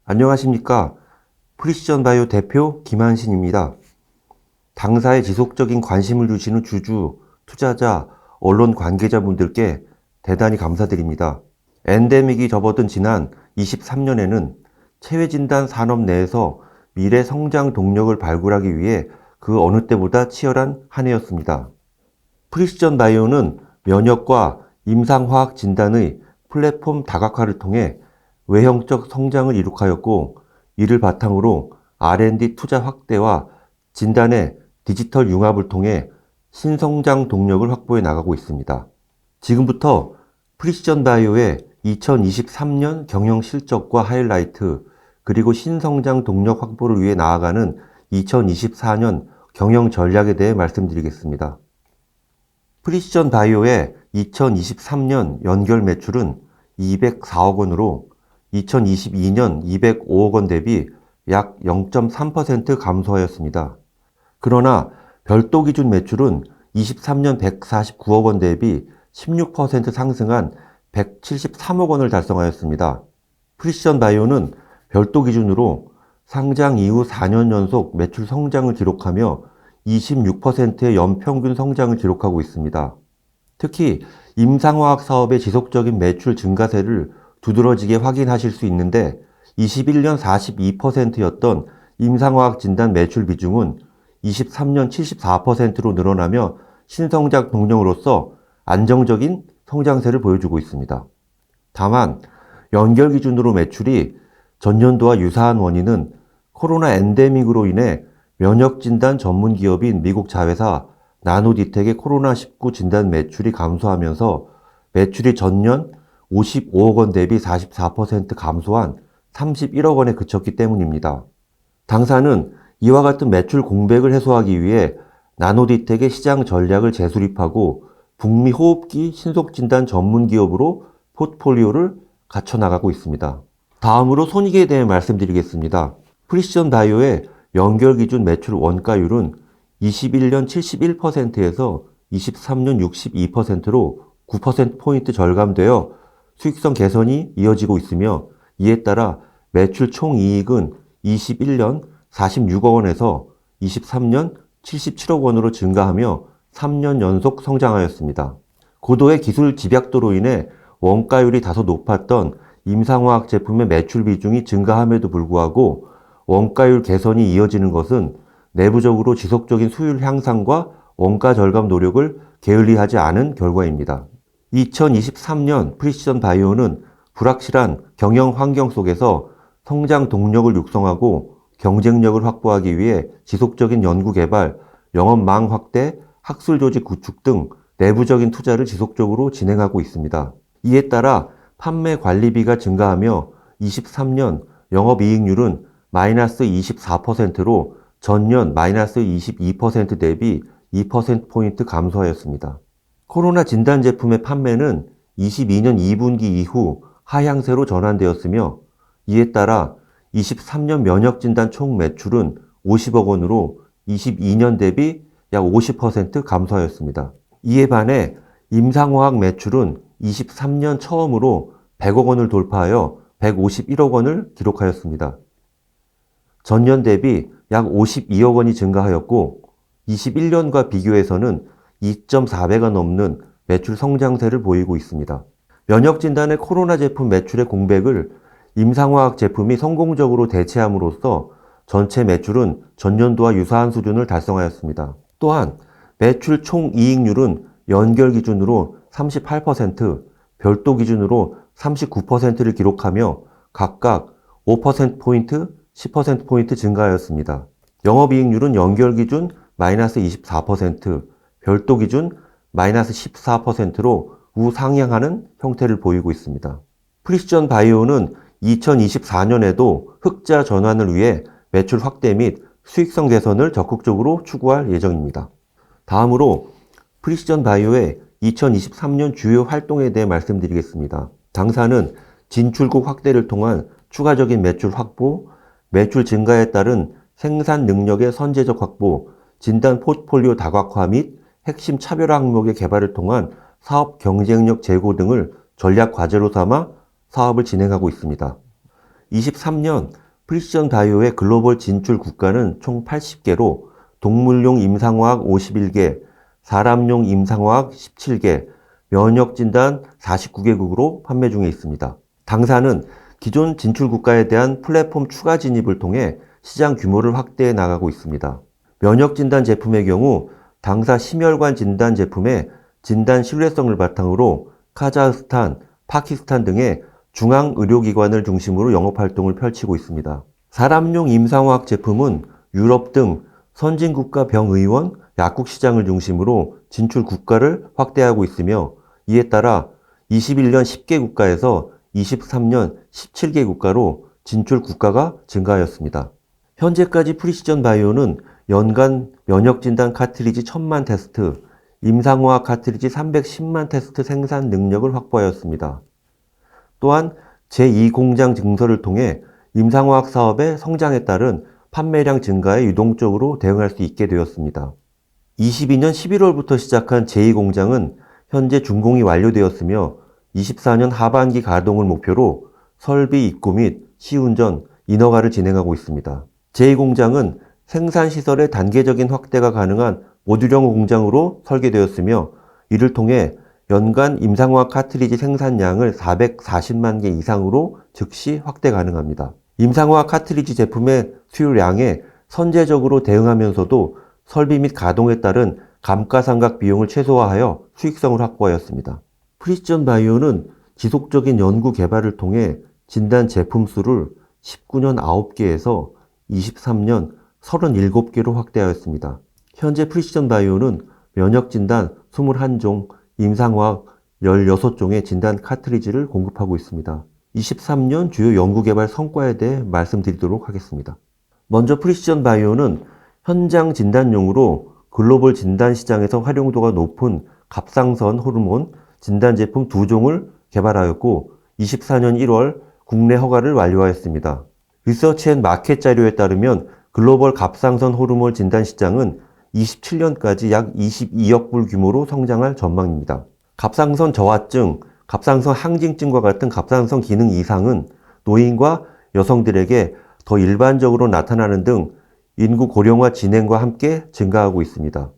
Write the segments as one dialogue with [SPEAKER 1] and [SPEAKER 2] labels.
[SPEAKER 1] 안녕하십니까. 프리시전 바이오 대표 김한신입니다. 당사에 지속적인 관심을 주시는 주주, 투자자, 언론 관계자분들께 대단히 감사드립니다. 엔데믹이 접어든 지난 23년에는 체외진단 산업 내에서 미래 성장 동력을 발굴하기 위해 그 어느 때보다 치열한 한 해였습니다. 프리시전 바이오는 면역과 임상화학 진단의 플랫폼 다각화를 통해 외형적 성장을 이룩하였고, 이를 바탕으로 R&D 투자 확대와 진단의 디지털 융합을 통해 신성장 동력을 확보해 나가고 있습니다. 지금부터 프리시전 바이오의 2023년 경영 실적과 하이라이트, 그리고 신성장 동력 확보를 위해 나아가는 2024년 경영 전략에 대해 말씀드리겠습니다. 프리시전 바이오의 2023년 연결 매출은 204억 원으로 2022년 205억 원 대비 약 0.3% 감소하였습니다. 그러나 별도 기준 매출은 23년 149억 원 대비 16% 상승한 173억 원을 달성하였습니다. 프리시전 바이오는 별도 기준으로 상장 이후 4년 연속 매출 성장을 기록하며 26%의 연평균 성장을 기록하고 있습니다. 특히 임상화학 사업의 지속적인 매출 증가세를 두드러지게 확인하실 수 있는데, 21년 42%였던 임상화학 진단 매출 비중은 23년 74%로 늘어나며 신성장 동력으로서 안정적인 성장세를 보여주고 있습니다. 다만 연결 기준으로 매출이 전년도와 유사한 원인은 코로나 엔데믹으로 인해 면역 진단 전문 기업인 미국 자회사 나노디텍의 코로나19 진단 매출이 감소하면서 매출이 전년 55억 원 대비 44% 감소한 31억 원에 그쳤기 때문입니다. 당사는 이와 같은 매출 공백을 해소하기 위해 나노디텍의 시장 전략을 재수립하고 북미 호흡기 신속진단 전문 기업으로 포트폴리오를 갖춰나가고 있습니다. 다음으로 손익에 대해 말씀드리겠습니다. 프리시전 바이오의 연결 기준 매출 원가율은 21년 71%에서 23년 62%로 9%포인트 절감되어 수익성 개선이 이어지고 있으며, 이에 따라 매출 총이익은 21년 46억 원에서 23년 77억 원으로 증가하며 3년 연속 성장하였습니다. 고도의 기술 집약도로 인해 원가율이 다소 높았던 임상화학 제품의 매출 비중이 증가함에도 불구하고 원가율 개선이 이어지는 것은 내부적으로 지속적인 수율 향상과 원가 절감 노력을 게을리하지 않은 결과입니다. 2023년 프리시전 바이오는 불확실한 경영 환경 속에서 성장 동력을 육성하고 경쟁력을 확보하기 위해 지속적인 연구개발, 영업망 확대, 학술 조직 구축 등 내부적인 투자를 지속적으로 진행하고 있습니다. 이에 따라 판매 관리비가 증가하며 23년 영업이익률은 마이너스 24%로 전년 마이너스 22% 대비 2%포인트 감소하였습니다. 코로나 진단 제품의 판매는 22년 2분기 이후 하향세로 전환되었으며, 이에 따라 23년 면역 진단 총 매출은 50억 원으로 22년 대비 약 50% 감소하였습니다. 이에 반해 임상화학 매출은 23년 처음으로 100억 원을 돌파하여 151억 원을 기록하였습니다. 전년 대비 약 52억 원이 증가하였고, 21년과 비교해서는 2.4배가 넘는 매출 성장세를 보이고 있습니다. 면역 진단의 코로나 제품 매출의 공백을 임상화학 제품이 성공적으로 대체함으로써 전체 매출은 전년도와 유사한 수준을 달성하였습니다. 또한 매출 총이익률은 연결 기준으로 38%, 별도 기준으로 39%를 기록하며 각각 5%포인트, 10%포인트 증가하였습니다. 영업이익률은 연결 기준 마이너스 24%, 별도 기준 마이너스 14%로 우상향하는 형태를 보이고 있습니다. 프리시전 바이오는 2024년에도 흑자 전환을 위해 매출 확대 및 수익성 개선을 적극적으로 추구할 예정입니다. 다음으로 프리시전 바이오의 2023년 주요 활동에 대해 말씀드리겠습니다. 당사는 진출국 확대를 통한 추가적인 매출 확보, 매출 증가에 따른 생산 능력의 선제적 확보, 진단 포트폴리오 다각화 및 핵심 차별화 항목의 개발을 통한 사업 경쟁력 제고 등을 전략 과제로 삼아 사업을 진행하고 있습니다. 23년 프리시전 바이오의 글로벌 진출 국가는 총 80개로 동물용 임상화학 51개, 사람용 임상화학 17개, 면역진단 49개국으로 판매 중에 있습니다. 당사는 기존 진출 국가에 대한 플랫폼 추가 진입을 통해 시장 규모를 확대해 나가고 있습니다. 면역진단 제품의 경우 당사 심혈관 진단 제품의 진단 신뢰성을 바탕으로 카자흐스탄, 파키스탄 등의 중앙의료기관을 중심으로 영업활동을 펼치고 있습니다. 사람용 임상화학 제품은 유럽 등 선진국가 병의원, 약국 시장을 중심으로 진출 국가를 확대하고 있으며 이에 따라 21년 10개 국가에서 23년 17개 국가로 진출 국가가 증가하였습니다. 현재까지 프리시전 바이오는 연간 면역진단 카트리지 1000만 테스트, 임상화학 카트리지 310만 테스트 생산 능력을 확보하였습니다. 또한 제2공장 증설을 통해 임상화학 사업의 성장에 따른 판매량 증가에 유동적으로 대응할 수 있게 되었습니다. 22년 11월부터 시작한 제2공장은 현재 준공이 완료되었으며 24년 하반기 가동을 목표로 설비 입고 및 시운전, 인허가를 진행하고 있습니다. 제2공장은 생산시설의 단계적인 확대가 가능한 모듈형 공장으로 설계되었으며 이를 통해 연간 임상화학 카트리지 생산량을 440만 개 이상으로 즉시 확대 가능합니다. 임상화학 카트리지 제품의 수요량에 선제적으로 대응하면서도 설비 및 가동에 따른 감가상각 비용을 최소화하여 수익성을 확보하였습니다. 프리시전 바이오는 지속적인 연구 개발을 통해 진단 제품 수를 19년 9개에서 23년 37개로 확대하였습니다. 현재 프리시전 바이오는 면역진단 21종, 임상화학 16종의 진단 카트리지를 공급하고 있습니다. 23년 주요 연구개발 성과에 대해 말씀드리도록 하겠습니다. 먼저 프리시전 바이오는 현장 진단용으로 글로벌 진단 시장에서 활용도가 높은 갑상선 호르몬 진단 제품 2종을 개발하였고 24년 1월 국내 허가를 완료하였습니다. 리서치 앤 마켓 자료에 따르면 글로벌 갑상선 호르몬 진단 시장은 27년까지 약 22억 불 규모로 성장할 전망입니다. 갑상선 저하증, 갑상선 항진증과 같은 갑상선 기능 이상은 노인과 여성들에게 더 일반적으로 나타나는 등 인구 고령화 진행과 함께 증가하고 있습니다.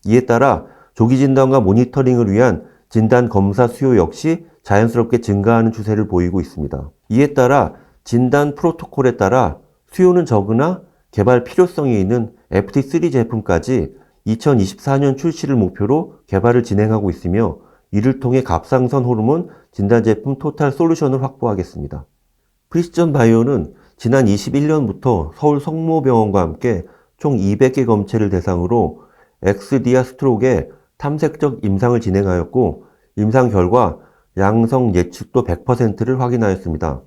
[SPEAKER 1] 이에 따라 조기 진단과 모니터링을 위한 진단 검사 수요 역시 자연스럽게 증가하는 추세를 보이고 있습니다. 이에 따라 진단 프로토콜에 따라 수요는 적으나 개발 필요성이 있는 FT3 제품까지 2024년 출시를 목표로 개발을 진행하고 있으며 이를 통해 갑상선 호르몬 진단 제품 토탈 솔루션을 확보하겠습니다. 프리시전 바이오는 지난 21년부터 서울 성모병원과 함께 총 200개 검체를 대상으로 엑스디아 스트록의 탐색적 임상을 진행하였고 임상 결과 양성 예측도 100%를 확인하였습니다.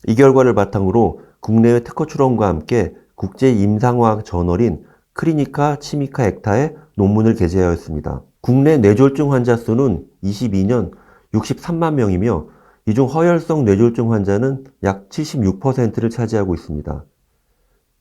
[SPEAKER 1] 이 결과를 바탕으로 국내외 특허 출원과 함께 국제 임상화학 저널인 크리니카 치미카 엑타에 논문을 게재하였습니다. 국내 뇌졸중 환자 수는 22년 63만 명이며 이 중 허혈성 뇌졸중 환자는 약 76%를 차지하고 있습니다.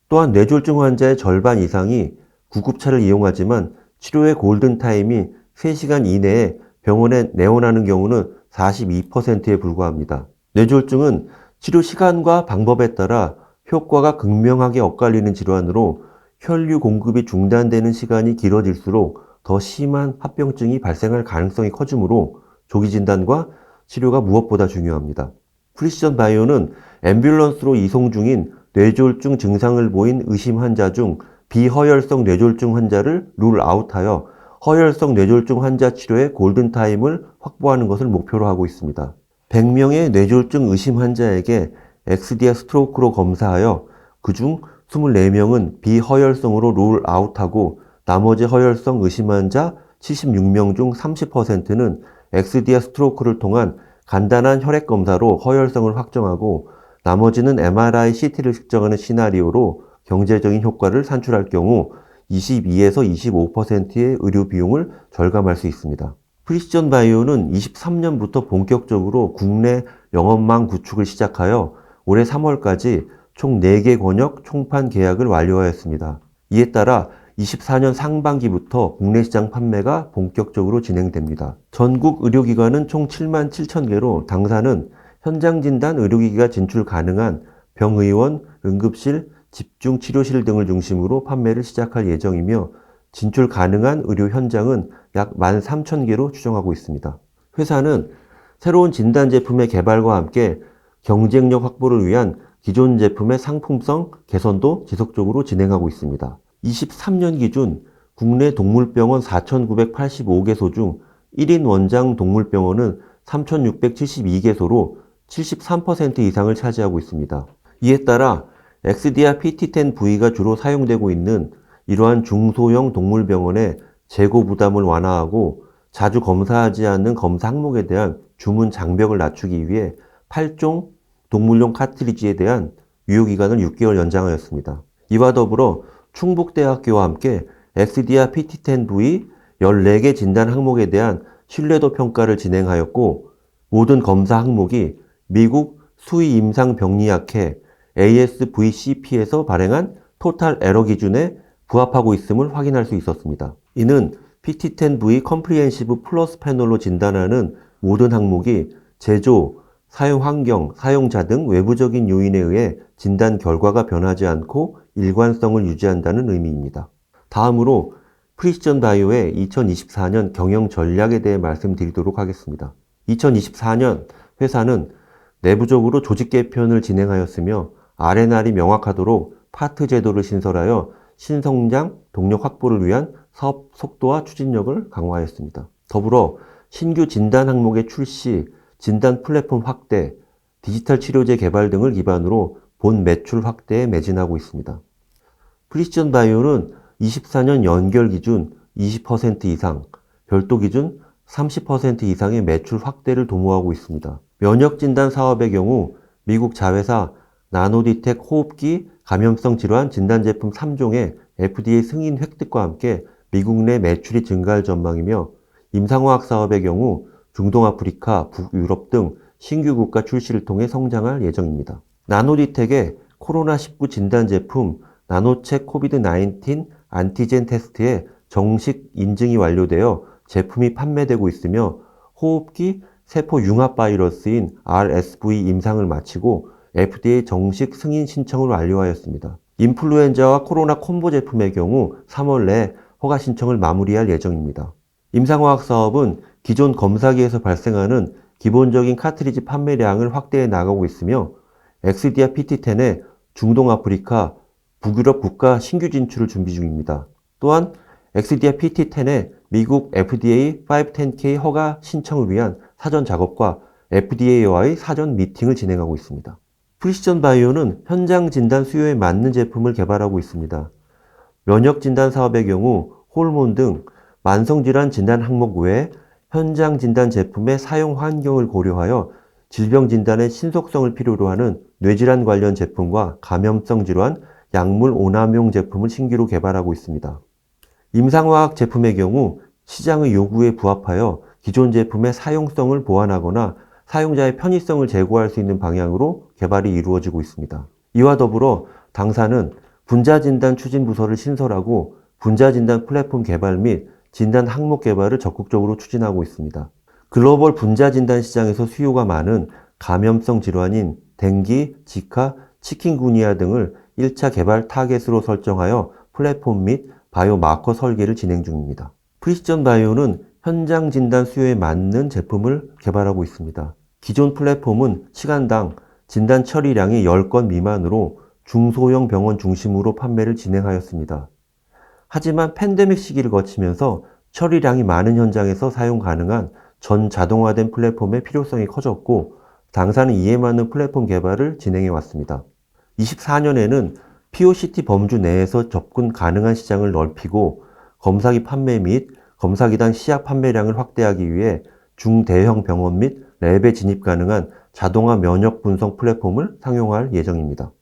[SPEAKER 1] 또한 뇌졸중 환자의 절반 이상이 구급차를 이용하지만 치료의 골든타임이 3시간 이내에 병원에 내원하는 경우는 42%에 불과합니다. 뇌졸중은 치료 시간과 방법에 따라 효과가 극명하게 엇갈리는 질환으로 혈류 공급이 중단되는 시간이 길어질수록 더 심한 합병증이 발생할 가능성이 커지므로 조기 진단과 치료가 무엇보다 중요합니다. 프리시전 바이오는 앰뷸런스로 이송 중인 뇌졸중 증상을 보인 의심 환자 중 비허혈성 뇌졸중 환자를 룰아웃하여 허혈성 뇌졸중 환자 치료의 골든타임을 확보하는 것을 목표로 하고 있습니다. 100명의 뇌졸중 의심 환자에게 엑스디아 스트로크로 검사하여 그중 24명은 비허혈성으로 룰아웃하고 나머지 허혈성 의심 환자 76명 중 30%는 엑스디아 스트로크를 통한 간단한 혈액 검사로 허혈성을 확정하고 나머지는 MRI, CT를 측정하는 시나리오로 경제적인 효과를 산출할 경우 22에서 25%의 의료 비용을 절감할 수 있습니다. 프리시전 바이오는 23년부터 본격적으로 국내 영업망 구축을 시작하여 올해 3월까지 총 4개 권역 총판 계약을 완료하였습니다. 이에 따라 24년 상반기부터 국내 시장 판매가 본격적으로 진행됩니다. 전국 의료기관은 총 7만 7천 개로 당사는 현장 진단 의료기기가 진출 가능한 병의원, 응급실, 집중치료실 등을 중심으로 판매를 시작할 예정이며 진출 가능한 의료 현장은 약 13,000개로 추정하고 있습니다. 회사는 새로운 진단 제품의 개발과 함께 경쟁력 확보를 위한 기존 제품의 상품성 개선도 지속적으로 진행하고 있습니다. 23년 기준 국내 동물병원 4,985개소 중 1인 원장 동물병원은 3,672개소로 73% 이상을 차지하고 있습니다. 이에 따라 엑스디아 PT10V가 주로 사용되고 있는 이러한 중소형 동물병원의 재고 부담을 완화하고 자주 검사하지 않는 검사 항목에 대한 주문 장벽을 낮추기 위해 8종 동물용 카트리지에 대한 유효기간을 6개월 연장하였습니다. 이와 더불어 충북대학교와 함께 엑스디아 PT10V 14개 진단 항목에 대한 신뢰도 평가를 진행하였고 모든 검사 항목이 미국 수의임상병리학회 ASVCP에서 발행한 토탈 에러 기준에 부합하고 있음을 확인할 수 있었습니다. 이는 PT10V 컴프리헨시브 플러스 패널로 진단하는 모든 항목이 제조, 사용 환경, 사용자 등 외부적인 요인에 의해 진단 결과가 변하지 않고 일관성을 유지한다는 의미입니다. 다음으로 프리시전 바이오의 2024년 경영 전략에 대해 말씀드리도록 하겠습니다. 2024년 회사는 내부적으로 조직 개편을 진행하였으며 R&R이 명확하도록 파트 제도를 신설하여 신성장, 동력 확보를 위한 사업 속도와 추진력을 강화하였습니다. 더불어 신규 진단 항목의 출시, 진단 플랫폼 확대, 디지털 치료제 개발 등을 기반으로 본 매출 확대에 매진하고 있습니다. 프리시전 바이오는 24년 연결 기준 20% 이상, 별도 기준 30% 이상의 매출 확대를 도모하고 있습니다. 면역 진단 사업의 경우 미국 자회사 나노디텍 호흡기 감염성 질환 진단 제품 3종의 FDA 승인 획득과 함께 미국 내 매출이 증가할 전망이며 임상화학 사업의 경우 중동 아프리카, 북유럽 등 신규 국가 출시를 통해 성장할 예정입니다. 나노디텍의 코로나19 진단 제품 나노책 코비드-19 안티젠 테스트의 정식 인증이 완료되어 제품이 판매되고 있으며 호흡기 세포 융합 바이러스인 RSV 임상을 마치고 FDA 정식 승인 신청을 완료하였습니다. 인플루엔자와 코로나 콤보 제품의 경우 3월 내에 허가 신청을 마무리할 예정입니다. 임상화학 사업은 기존 검사기에서 발생하는 기본적인 카트리지 판매량을 확대해 나가고 있으며 엑스디아 PT10의 중동 아프리카, 북유럽 국가 신규 진출을 준비 중입니다. 또한 엑스디아 PT10의 미국 FDA 510K 허가 신청을 위한 사전 작업과 FDA와의 사전 미팅을 진행하고 있습니다. 프리시전 바이오는 현장 진단 수요에 맞는 제품을 개발하고 있습니다. 면역 진단 사업의 경우 호르몬 등 만성질환 진단 항목 외에 현장 진단 제품의 사용 환경을 고려하여 질병 진단의 신속성을 필요로 하는 뇌질환 관련 제품과 감염성 질환, 약물 오남용 제품을 신규로 개발하고 있습니다. 임상화학 제품의 경우 시장의 요구에 부합하여 기존 제품의 사용성을 보완하거나 사용자의 편의성을 제고할 수 있는 방향으로 개발이 이루어지고 있습니다. 이와 더불어 당사는 분자진단 추진부서를 신설하고 분자진단 플랫폼 개발 및 진단 항목 개발을 적극적으로 추진하고 있습니다. 글로벌 분자진단 시장에서 수요가 많은 감염성 질환인 댕기, 지카, 치킨구니아 등을 1차 개발 타겟으로 설정하여 플랫폼 및 바이오마커 설계를 진행 중입니다. 프리시전 바이오는 현장 진단 수요에 맞는 제품을 개발하고 있습니다. 기존 플랫폼은 시간당 진단 처리량이 10건 미만으로 중소형 병원 중심으로 판매를 진행하였습니다. 하지만 팬데믹 시기를 거치면서 처리량이 많은 현장에서 사용 가능한 전 자동화된 플랫폼의 필요성이 커졌고 당사는 이에 맞는 플랫폼 개발을 진행해 왔습니다. 24년에는 POCT 범주 내에서 접근 가능한 시장을 넓히고 검사기 판매 및 검사기당 시약 판매량을 확대하기 위해 중대형 병원 및 랩에 진입 가능한 자동화 면역 분석 플랫폼을 상용할 예정입니다.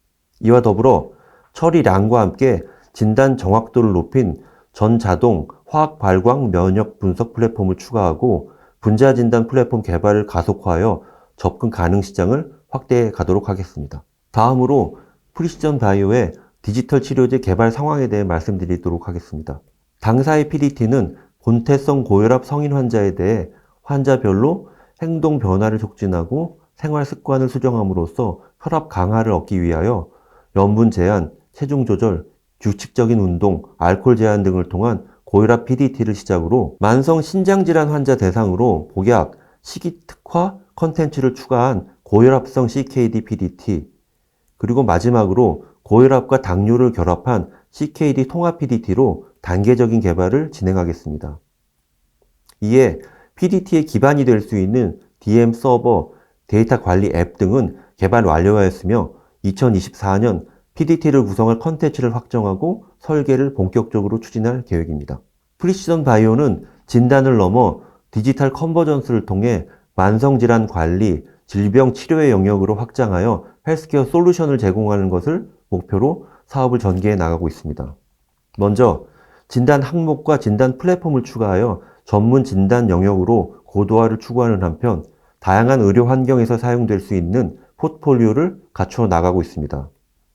[SPEAKER 1] 이와 더불어 처리량과 함께 진단 정확도를 높인 전자동 화학 발광 면역 분석 플랫폼을 추가하고 분자 진단 플랫폼 개발을 가속화하여 접근 가능 시장을 확대해 가도록 하겠습니다. 다음으로 프리시전 바이오의 디지털 치료제 개발 상황에 대해 말씀드리도록 하겠습니다. 당사의 PDT는 본태성 고혈압 성인 환자에 대해 환자별로 행동 변화를 촉진하고 생활 습관을 수정함으로써 혈압 강화를 얻기 위하여 염분 제한, 체중 조절, 규칙적인 운동, 알코올 제한 등을 통한 고혈압 PDT를 시작으로 만성 신장질환 환자 대상으로 복약, 식이 특화 컨텐츠를 추가한 고혈압성 CKD PDT, 그리고 마지막으로 고혈압과 당뇨를 결합한 CKD 통합 PDT로 단계적인 개발을 진행하겠습니다. 이에 PDT의 기반이 될 수 있는 DM 서버, 데이터 관리 앱 등은 개발 완료하였으며 2024년 PDT를 구성할 컨텐츠를 확정하고 설계를 본격적으로 추진할 계획입니다. 프리시전 바이오는 진단을 넘어 디지털 컨버전스를 통해 만성질환 관리, 질병 치료의 영역으로 확장하여 헬스케어 솔루션을 제공하는 것을 목표로 사업을 전개해 나가고 있습니다. 먼저 진단 항목과 진단 플랫폼을 추가하여 전문 진단 영역으로 고도화를 추구하는 한편 다양한 의료 환경에서 사용될 수 있는 포트폴리오를 갖추어 나가고 있습니다.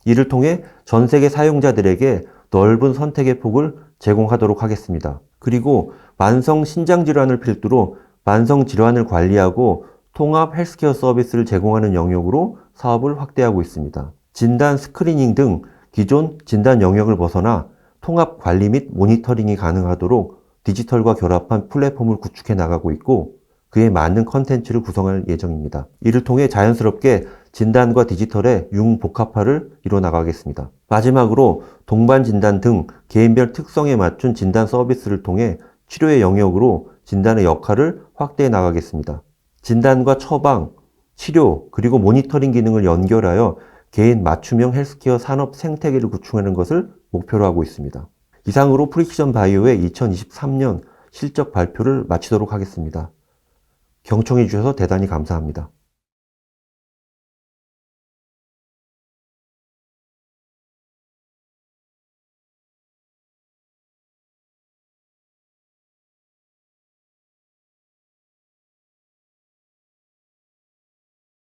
[SPEAKER 1] 이를 통해 전 세계 사용자들에게 넓은 선택의 폭을 제공하도록 하겠습니다. 그리고 만성 신장질환을 필두로 만성 질환을 관리하고 통합 헬스케어 서비스를 제공하는 영역으로 사업을 확대하고 있습니다. 진단 스크리닝 등 기존 진단 영역을 벗어나 통합 관리 및 모니터링이 가능하도록 디지털과 결합한 플랫폼을 구축해 나가고 있고 그에 맞는 컨텐츠를 구성할 예정입니다. 이를 통해 자연스럽게 진단과 디지털의 융복합화를 이뤄 나가겠습니다. 마지막으로 동반 진단 등 개인별 특성에 맞춘 진단 서비스를 통해 치료의 영역으로 진단의 역할을 확대해 나가겠습니다. 진단과 처방, 치료, 그리고 모니터링 기능을 연결하여 개인 맞춤형 헬스케어 산업 생태계를 구축하는 것을 목표로 하고 있습니다. 이상으로 프리시전 바이오의 2023년 실적 발표를 마치도록 하겠습니다. 경청해 주셔서 대단히 감사합니다.